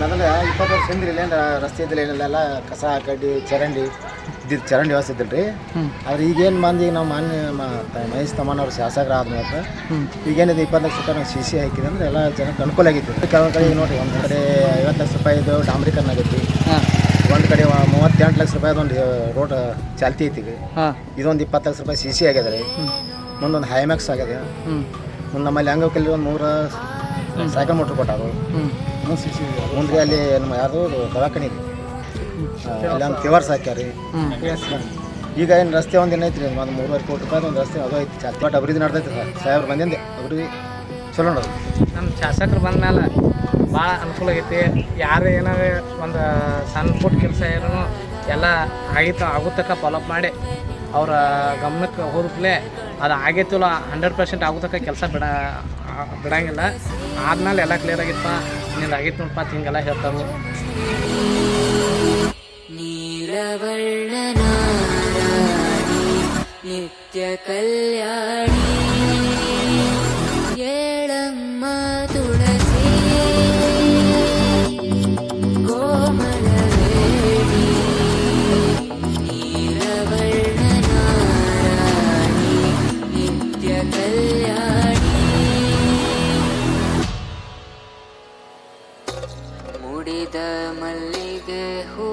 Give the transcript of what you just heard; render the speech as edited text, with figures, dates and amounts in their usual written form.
ಏನಂದ್ರೆ 20 ವರ್ಷ ಹಿಂದ್ರಿ ಇಲ್ಲೇನು ರಸ್ತೆ ಇದ್ದಿಲ್ಲ ಏನಿಲ್ಲ ಕಸ ಕಡ್ಡಿ ಚರಂಡಿ ಇದ್ದಿದ್ದು ಚರಂಡಿ ವ್ಯವಸ್ಥೆ ಇದ್ದಿಲ್ಲ ರೀ. ಆದ್ರೆ ಈಗೇನು ಮಂದಿ ನಾವು ಮಾನ್ಯ ಮಹೇಶ್ ತಮ್ಮನವ್ರು ಶಾಸಕರು ಆದ್ಮೇಲೆ ಈಗೇನಿದೆ 20 ಲಕ್ಷ ರೂಪಾಯಿ ನಾವು ಸಿ ಸಿ ಹಾಕಿದೆ ಅಂದ್ರೆ ಎಲ್ಲ ಜನಕ್ಕೆ ಅನುಕೂಲ ಆಗೈತಿ. ಕೆಲವೊಂದು ಕಡೆ ನೋಡಿರಿ ಒಂದು ಕಡೆ 50 ಲಕ್ಷ ರೂಪಾಯಿದು ಡಾಂಬರೀಕರಣ ಆಗೈತಿ, ಒಂದು ಕಡೆ 38 ಲಕ್ಷ ರೂಪಾಯಿ ಒಂದು ರೋಡ್ ಚಾಲ್ತಿ ಐತಿ. ಇದೊಂದು 20 ಲಕ್ಷ ರೂಪಾಯಿ ಸಿ ಸಿ ಆಗ್ಯದ ರೀ. ಮುಂದೊಂದು ಹೈಮ್ಯಾಕ್ಸ್ ಆಗ್ಯದ. ಮುಂದೆ ನಮ್ಮಲ್ಲಿ ಅಂಗಕಲ್ಲಿ ಒಂದು 3 ಸೈಕಲ್ ಮೋಟ್ರ್ ಕೊಟ್ಟಾರು. ಮುಂದೆ ಅಲ್ಲಿ ನಮ್ಮ ಯಾರು ದವಾಖಾನೆ ಇದೆ, ಅಲ್ಲಿ ಒಂದು ತಿವರ್ಸ್ ಹಾಕ್ಯಾರಿ. ಈಗ ಏನು ರಸ್ತೆ ಒಂದು ಏನೈತಿ ರೀ, ಒಂದು 3.5 ಕೋಟಿ ರೂಪಾಯಿ ಒಂದು ರಸ್ತೆ ಅದು ಐತಿ. ಚಾಲ್ತಿ ಬಟ್ ಅಭಿವೃದ್ಧಿ ನಡ್ದೈತಿ ಸರ್. ಸಾಹೇಬ್ರು ಬಂದಿಂದೆ ಅಭಿವೃದ್ಧಿ ಚಲೋ ನೋಡ್ರಿ. ನಮ್ಮ ಶಾಸಕರು ಬಂದಮೇಲೆ ಭಾಳ ಅನುಕೂಲ ಆಗೈತಿ. ಯಾರು ಏನಾದ್ರು ಒಂದು ಸಣ್ಣ ಪುಟ್ಟ ಕೆಲಸ ಏನೋ ಎಲ್ಲ ಆಗುತ್ತಕ್ಕ ಫಾಲೋಅಪ್ ಮಾಡಿ ಅವರ ಗಮನಕ್ಕೆ ಹೋದ್ಕಲೇ ಅದು ಆಗೈತಿಲ್ಲ 100% ಆಗುತ್ತಕ್ಕ ಕೆಲಸ ಬಿಡಂಗಿಲ್ಲ. ಆದ್ಮೇಲೆ ಎಲ್ಲ ಕ್ಲಿಯರ್ ಆಗಿತ್ತು, ನಿಂದು ಆಗೈತೆ ನೋಡಪ್ಪ ಹಿಂಗೆಲ್ಲ ಹೇಳ್ತಾರೆ. ನಿತ್ಯ ಕಲ್ಯಾಣಿ ಏಳಮ್ಮ ತುಳಸಿ ಕೋಮಲವೇಣಿ ನೀಲವರ್ಣನಾರಾಣಿ ನಿತ್ಯ ಕಲ್ಯಾಣಿ ಮುಡಿದ ಮಲ್ಲಿಗೆ ಹೂ